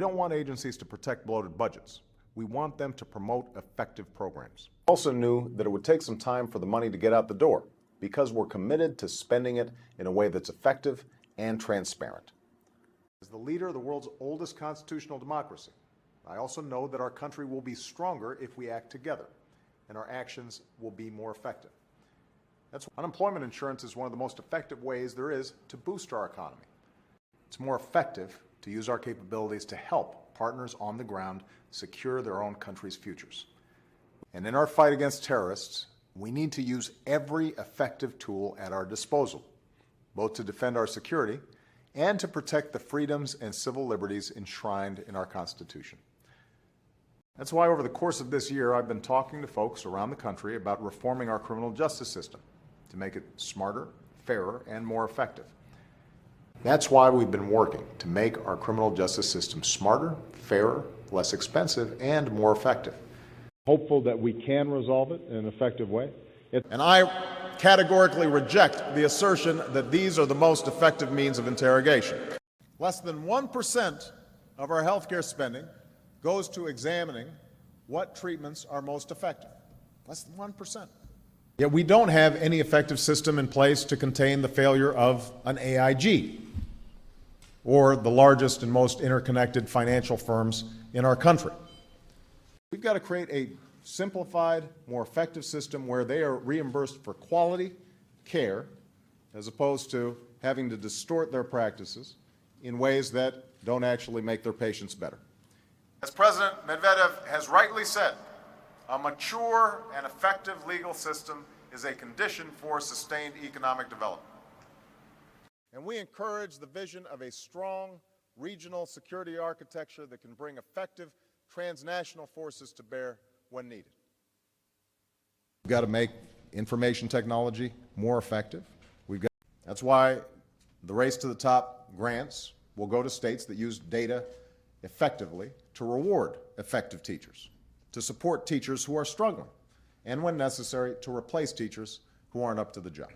We don't want agencies to protect bloated budgets. We want them to promote effective programs. We also knew that it would take some time for the money to get out the door because we're committed to spending it in a way that's effective and transparent. As the leader of the world's oldest constitutional democracy, I also know that our country will be stronger if we act together, and our actions will be more effective. Unemployment insurance is one of the most effective ways there is to boost our economy. It's more effective to use our capabilities to help partners on the ground secure their own country's futures. And in our fight against terrorists, we need to use every effective tool at our disposal, both to defend our security and to protect the freedoms and civil liberties enshrined in our Constitution. That's why over the course of this year, I've been talking to folks around the country about reforming our criminal justice system to make it smarter, fairer, and more effective. That's why we've been working to make our criminal justice system smarter, fairer, less expensive, and more effective. Hopeful that we can resolve it in an effective way. And I categorically reject the assertion that these are the most effective means of interrogation. Less than 1% of our healthcare spending goes to examining what treatments are most effective. Less than 1%. Yet we don't have any effective system in place to contain the failure of an AIG or the largest and most interconnected financial firms in our country. We've got to create a simplified, more effective system where they are reimbursed for quality care as opposed to having to distort their practices in ways that don't actually make their patients better. As President Medvedev has rightly said, a mature and effective legal system is a condition for sustained economic development. And we encourage the vision of a strong regional security architecture that can bring effective transnational forces to bear when needed. We've got to make information technology more effective. That's why the Race to the Top grants will go to states that use data effectively to reward effective teachers, to support teachers who are struggling, and when necessary, to replace teachers who aren't up to the job.